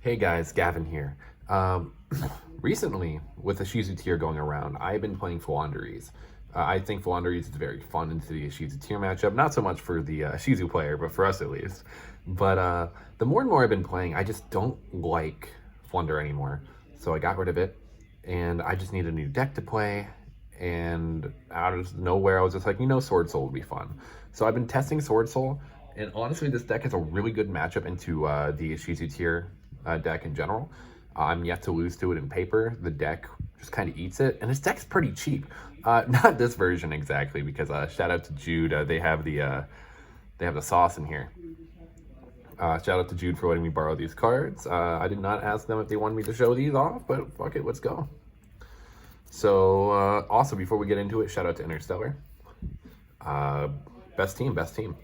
Hey guys, Gavin here. Um, Recently, with the Shizu tier going around, I've been playing Philanderies. I think Philanderies is very fun into the Shizu tier matchup. Not so much for the Shizu player, but for us at least. But the more and more I've been playing, I just don't like Flunder anymore. So I got rid of it, and I just need a new deck to play. And out of nowhere, I was just like, Swordsoul would be fun. So I've been testing Swordsoul, and honestly, this deck has a really good matchup into the Shizu tier deck in general. I'm yet to lose to it in paper. The deck just kind of eats it, and this deck's pretty cheap. Not this version exactly, because shout out to Jude. They have the sauce in here. Shout out to Jude for letting me borrow these cards. I did not ask them if they wanted me to show these off, but fuck it, let's go. So also before we get into it, shout out to Interstellar. Best team, best team.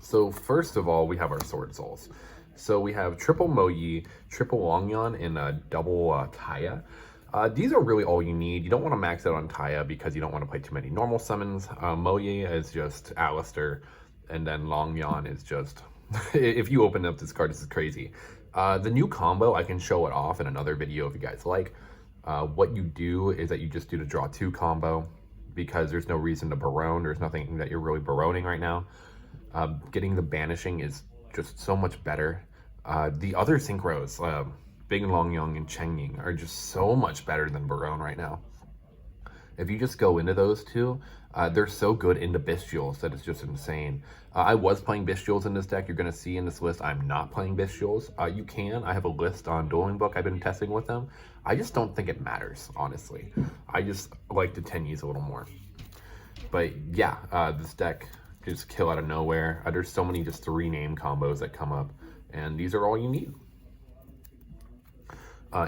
So first of all, we have our Sword Souls. So we have triple Moyi, triple Longyan, and double Taya. These are really all you need. You don't want to max out on Taya because you don't want to play too many normal summons. Moyi is just Alistair, and then Longyan is just... if you open up this card, this is crazy. The new combo, I can show it off in another video if you guys like. What you do is that you just do the draw 2 combo because there's no reason to Barone. There's nothing that you're really Baroning right now. Getting the banishing is just so much better. The other synchros, Big Longyong and Chengying, are just so much better than Barone right now. If you just go into those two, they're so good into Bestials that it's just insane. I was playing Bestials in this deck. You're going to see in this list I'm not playing Bestials. You can. I have a list on Dueling Book. I've been testing with them. I just don't think it matters, honestly. I just like the Tenyis a little more. But yeah, this deck just kill out of nowhere. There's so many just 3 name combos that come up, and these are all you need.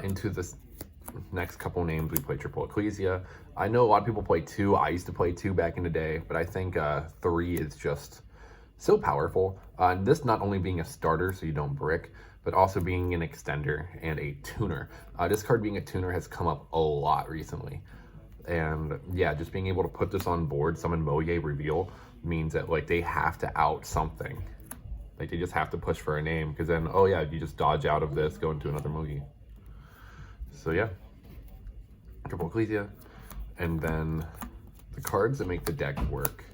Into this next couple names, we play Triple Ecclesia. I know a lot of people play 2. I used to play 2 back in the day, but I think 3 is just so powerful. This not only being a starter so you don't brick, but also being an extender and a tuner. This card being a tuner has come up a lot recently. And yeah, just being able to put this on board, summon Moye reveal, means that like they have to out something. Like they just have to push for a name, because then, oh yeah, you just dodge out of this, go into another Mogi. So yeah, Triple Ecclesia. And then the cards that make the deck work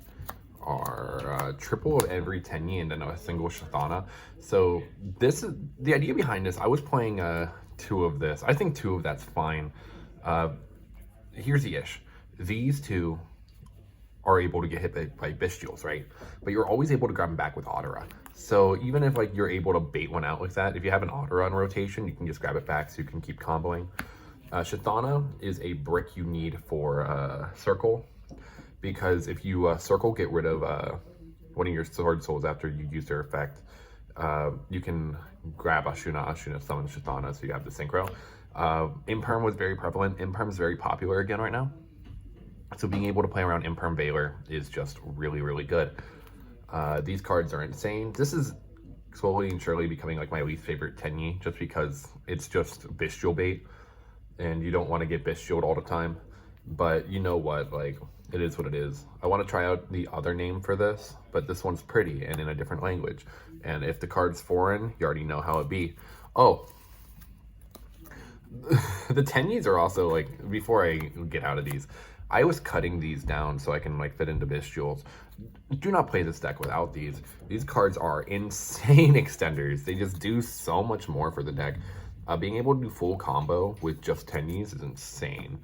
are triple of every Tenyi and then a single Shathana. So this is the idea behind this. I was playing 2 of this. I think 2 of that's fine. Here's the ish. These 2 are able to get hit by Bestials, right? But you're always able to grab them back with Otera. So even if like you're able to bait one out like that, if you have an Otera on rotation, you can just grab it back so you can keep comboing. Shathana is a brick you need for Circle, because if you Circle, get rid of one of your Sword Souls after you use their effect, you can grab Ashuna, summon Shathana, so you have the synchro. Imperm was very prevalent. Imperm is very popular again right now. So being able to play around Imperm Veiler is just really, really good. These cards are insane. This is slowly and surely becoming like my least favorite Tenyi, just because it's just Bestial bait, and you don't want to get Bestialed all the time. But you know what, like, it is what it is. I want to try out the other name for this, but this one's pretty and in a different language. And if the card's foreign, you already know how it be. Oh, the Tenyis are also, like, before I get out of these, I was cutting these down so I can like fit into Bestials. Do not play this deck without these. These cards are insane extenders. They just do so much more for the deck. Being able to do full combo with just Tenyis is insane.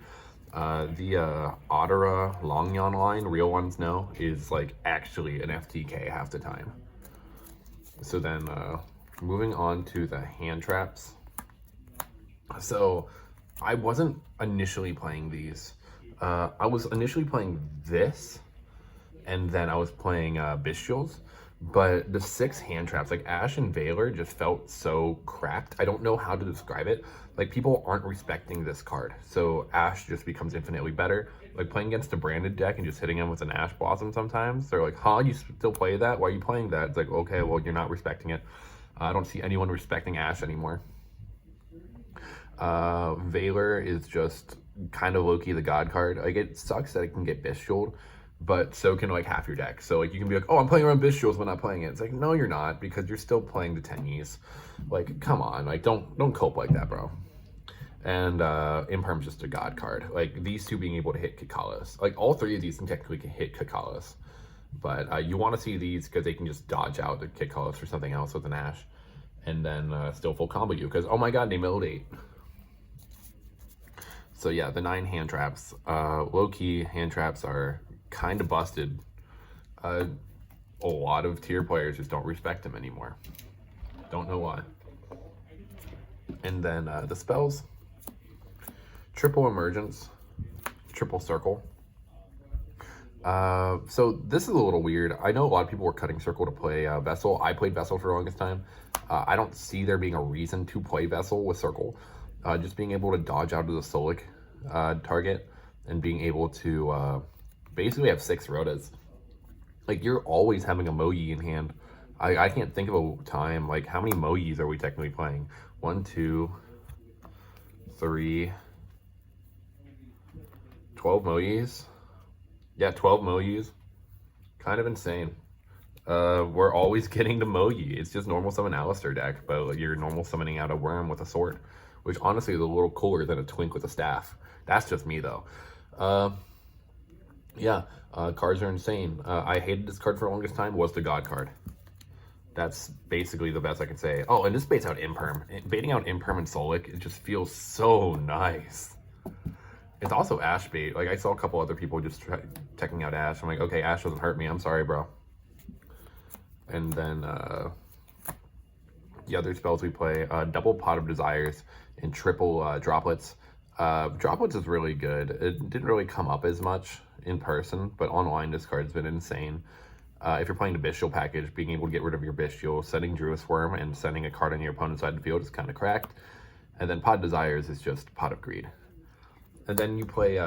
The Otera Longyan line, real ones know, is like actually an FTK half the time. So then moving on to the hand traps. So I wasn't initially playing these. I was initially playing this, and then I was playing Bestials, but the 6 hand traps, like Ash and Veiler, just felt so cracked. I don't know how to describe it. Like, people aren't respecting this card, so Ash just becomes infinitely better. Like, playing against a branded deck and just hitting him with an Ash Blossom sometimes, they're like, huh, you still play that? Why are you playing that? It's like, okay, well, you're not respecting it. I don't see anyone respecting Ash anymore. Veiler is just kind of low-key the god card. Like, it sucks that it can get Bestialed, but so can like half your deck. So like you can be like, oh, I'm playing around Bestials but not playing it. It's like, no, you're not, because you're still playing the Tenyis. Like, come on, like don't cope like that, bro. And Imperm's just a god card. Like these two being able to hit Kakalas. Like all three of these can technically hit Kakalas. But you want to see these because they can just dodge out the Kakalas or something else with an Ash. And then still full combo you, because oh my god, they milled 8. So yeah, the 9 hand traps. Low-key hand traps are kind of busted. A lot of tier players just don't respect them anymore. Don't know why. And then the spells. Triple Emergence. Triple Circle. So this is a little weird. I know a lot of people were cutting Circle to play Vessel. I played Vessel for the longest time. I don't see there being a reason to play Vessel with Circle. Just being able to dodge out of the Solic target and being able to basically have 6 Rotas. Like, you're always having a Moyi in hand. I can't think of a time. Like, how many Moyis are we technically playing? 1, 2, 3, 12 Moyis. Yeah, 12 Moyis. Kind of insane. We're always getting the Moyi. It's just normal summon Alistair deck, but you're normal summoning out a worm with a sword, which honestly is a little cooler than a twink with a staff. That's just me though. Yeah, cards are insane. I hated this card for the longest time, was the God card. That's basically the best I can say. Oh, and this baits out Imperm. Baiting out Imperm and Solic, it just feels so nice. It's also Ash bait. Like, I saw a couple other people just checking out Ash. I'm like, okay, Ash doesn't hurt me. I'm sorry, bro. And then the other spells we play, double Pot of Desires and triple Droplets. Droplets is really good. It didn't really come up as much in person, but online this card's been insane. If you're playing the Bestial package, being able to get rid of your Bestial, sending Druid Worm, and sending a card on your opponent's side of the field is kind of cracked. And then Pot of Desires is just Pot of Greed. And then you play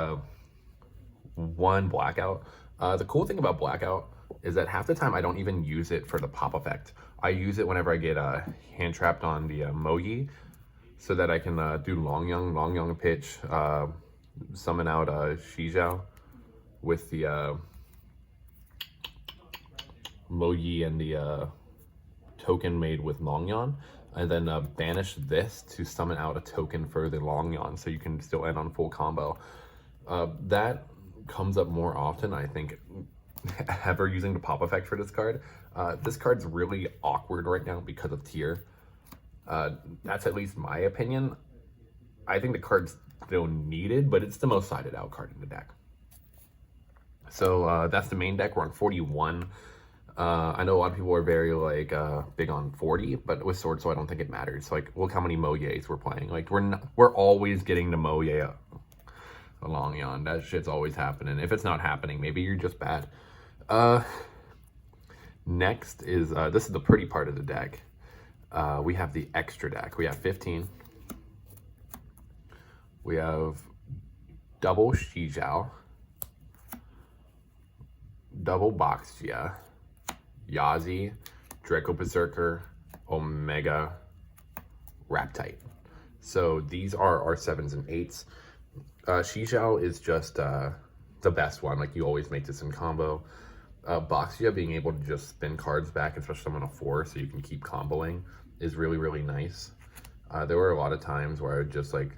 1 Blackout. The cool thing about Blackout is that half the time I don't even use it for the pop effect. I use it whenever I get hand trapped on the Moyi, so that I can do Long Young pitch, summon out Shizhao with the Moyi and the token made with Longyan, and then banish this to summon out a token for the Longyan, so you can still end on full combo. That comes up more often, I think, ever using the pop effect for this card. This card's really awkward right now because of tier. That's at least my opinion. I think the card's still needed, but it's the most sided out card in the deck. So that's the main deck. We're on 41. I know a lot of people are very like big on 40, but with Swordsoul, I don't think it matters. Like, look how many Moyes we're playing. Like, we're always getting the Moye along yon. That shit's always happening. If it's not happening, maybe you're just bad. Next is this is the pretty part of the deck. We have the extra deck. We have 15. We have double Shizhao, double Boxia, Yazi, Draco Berserker, Omega, Raptite. So these are our 7s and 8s. Shizhao is just the best one. Like, you always make this in combo. Boxia being able to just spin cards back, especially on a 4, so you can keep comboing, is really, really nice. There were a lot of times where I would just like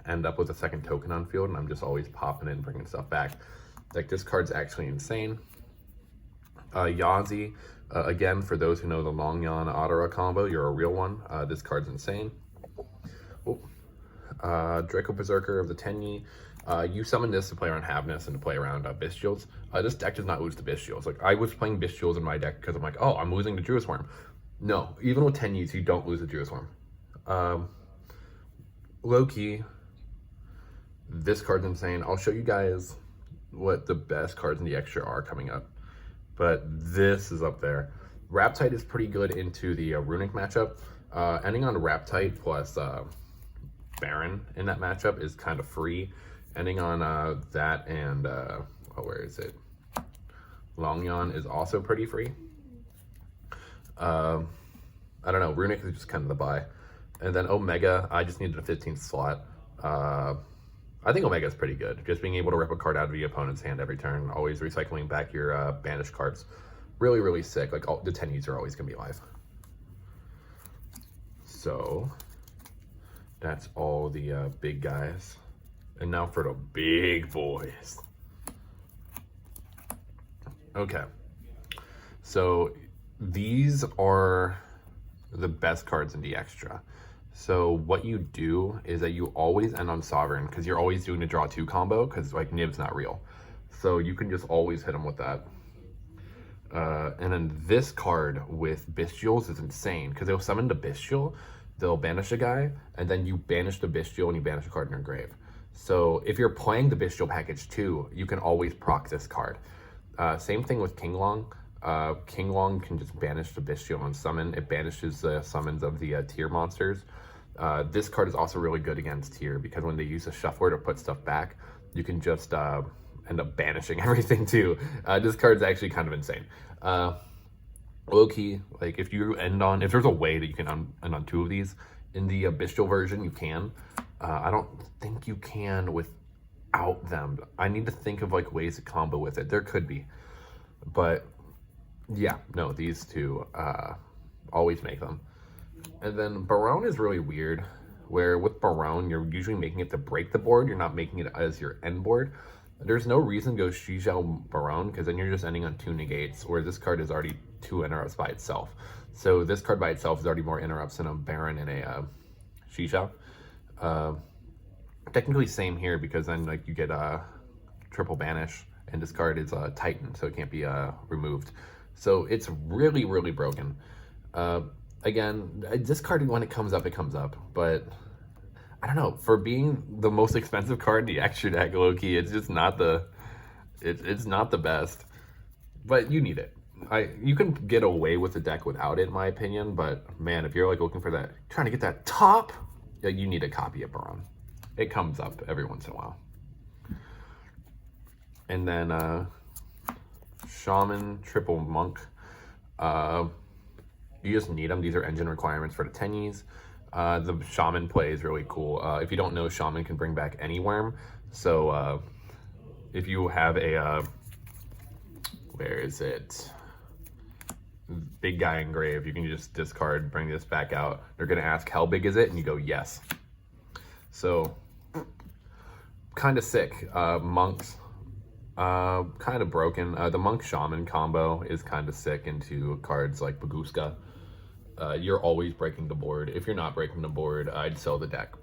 end up with a second token on field, and I'm just always popping in and bringing stuff back. Like, this card's actually insane. Yazi, again, for those who know the Longyan Otara combo, you're a real one. This card's insane. Draco Berserker of the Tenyi. You summon this to play around Havness and to play around Bestials. This deck does not lose to Bestials. Like, I was playing Bestials in my deck because I'm like, oh, I'm losing to Druid Worm. No, even with Tenyis, you don't lose to Druid Worm. Low-key, this card's insane. I'll show you guys what the best cards in the extra are coming up, but this is up there. Raptite is pretty good into the Runic matchup. Ending on Raptite plus Baron in that matchup is kind of free. Ending on that and where is it? Longyan is also pretty free. I don't know. Runic is just kind of the buy. And then Omega, I just needed a 15th slot. I think Omega's pretty good. Just being able to rip a card out of your opponent's hand every turn, always recycling back your banished cards. Really, really sick. Like, the Tenyis are always going to be alive. So, that's all the big guys. And now for the big boys. Okay. So, these are the best cards in the extra. So what you do is that you always end on Sovereign because you're always doing the draw 2 combo because like Nib's not real. So you can just always hit them with that. And then this card with Bestials is insane because they'll summon the Bestial, they'll banish a guy, and then you banish the Bestial and you banish a card in your grave. So if you're playing the Bestial package too, you can always proc this card. Same thing with King Long. King Long can just banish the Bestial on summon. It banishes the summons of the tier monsters. This card is also really good against tier because when they use a shuffler to put stuff back, you can just end up banishing everything too. This card is actually kind of insane. Low key, like if there's a way that you can end on 2 of these in the Bestial version, you can. I don't think you can without them. I need to think of like ways to combo with it. There could be, but yeah, no, these two always make them. And then Barone is really weird, where with Barone, you're usually making it to break the board. You're not making it as your end board. There's no reason to go Shizhao Barone, because then you're just ending on 2 negates, where this card is already 2 interrupts by itself. So this card by itself is already more interrupts than a Baron and a Shizhao. Technically same here, because then like you get a triple banish, and this card is a Titan, so it can't be removed. So it's really, really broken. Again, this card, when it comes up, but I don't know, for being the most expensive card, the extra deck, low-key, it's just not it's not the best, but you need it. You can get away with the deck without it, in my opinion, but man, if you're like looking for that, trying to get that top, you need a copy of Baron. It comes up every once in a while. And then Shaman, Triple Monk. You just need them. These are engine requirements for the Tenyis. The Shaman play is really cool. If you don't know, Shaman can bring back any worm. So if you have a, where is it? Big guy in grave, you can just discard, bring this back out. They're going to ask, how big is it? And you go, yes. So, kind of sick. Monks, kind of broken. The Monk Shaman combo is kind of sick into cards like Baguska. You're always breaking the board. If you're not breaking the board, I'd sell the deck.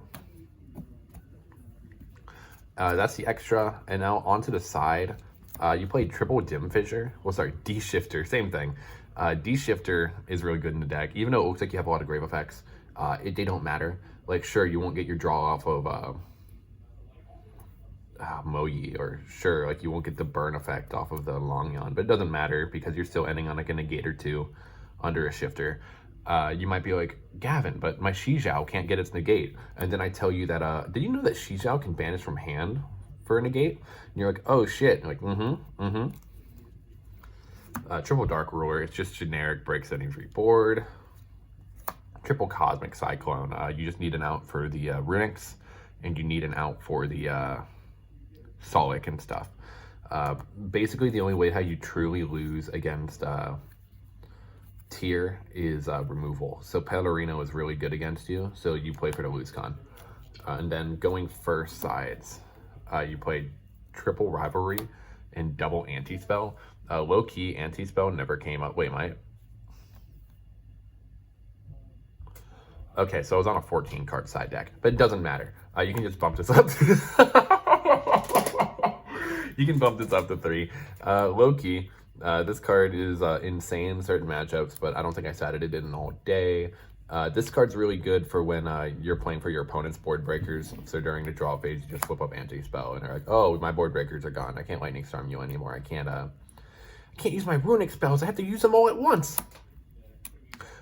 That's the extra. And now onto the side, you play triple Dim Fissure. Well, sorry, D-Shifter, same thing. D-Shifter is really good in the deck. Even though it looks like you have a lot of grave effects, they don't matter. Like, sure, you won't get your draw off of Moyi, or sure, like you won't get the burn effect off of the Longyan, but it doesn't matter because you're still ending on like a negate or 2 under a shifter. You might be like, Gavin, but my Shizhao can't get its negate. And then I tell you that, did you know that Shizhao can banish from hand for a negate? And you're like, oh shit. And you're like, Triple Dark Ruler, it's just generic, breaks any free board. Triple Cosmic Cyclone, you just need an out for the Runics, and you need an out for the Solic and stuff. Basically, the only way how you truly lose against tier is removal. So Pellerino is really good against you, so you play for the lose con. And then going first sides, you play triple Rivalry and double Anti-Spell. Low-key, Anti-Spell never came up. Wait, okay, so I was on a 14 card side deck, but it doesn't matter. You can just bump this up. You can bump this up to 3. Low-key, this card is insane in certain matchups, but I don't think I sided it in all day. This card's really good for when you're playing for your opponent's board breakers. So during the draw phase, you just flip up Anti-Spell, and they're like, oh, my board breakers are gone. I can't Lightning Storm you anymore. I can't use my runic spells. I have to use them all at once.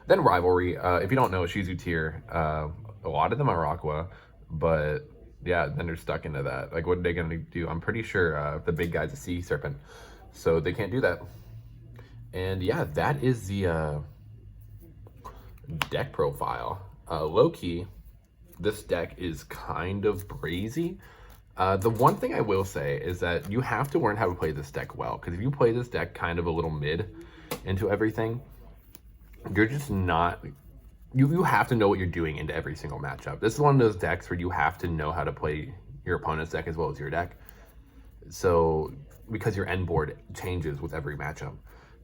Then Rivalry. If you don't know, Shizu tier, a lot of them are Aqua, but yeah, then they're stuck into that. Like, what are they going to do? I'm pretty sure the big guy's a Sea Serpent, so they can't do that. And yeah, that is the deck profile. Low-key, this deck is kind of brazy. The one thing I will say is that you have to learn how to play this deck well, because if you play this deck kind of a little mid into everything, you're just not... You have to know what you're doing into every single matchup. This is one of those decks where you have to know how to play your opponent's deck as well as your deck. So, because your end board changes with every matchup.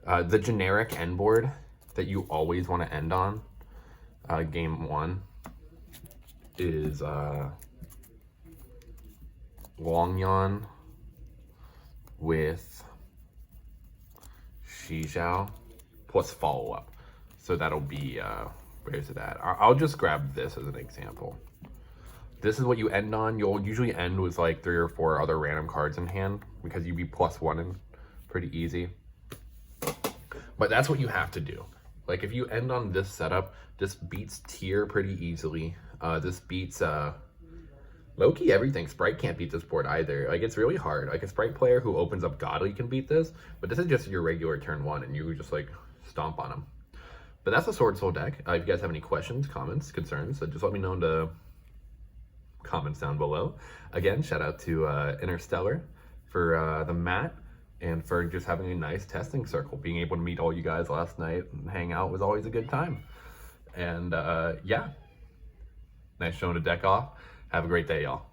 The generic end board that you always want to end on, game 1, is Long Yon with Shizhao plus follow-up. So that'll be, where's it at? I'll just grab this as an example. This is what you end on. You'll usually end with like 3 or 4 other random cards in hand because you'd be +1 and pretty easy. But that's what you have to do. Like if you end on this setup, this beats tier pretty easily. This beats low-key everything. Sprite can't beat this board either. Like it's really hard. Like a Sprite player who opens up Godly can beat this, but this is just your regular turn 1 and you just like stomp on them. But that's the Swordsoul deck. If you guys have any questions, comments, concerns, just let me know in the comments down below. Again, shout out to Interstellar for the mat and for just having a nice testing circle. Being able to meet all you guys last night and hang out was always a good time. And yeah, nice showing the deck off. Have a great day, y'all.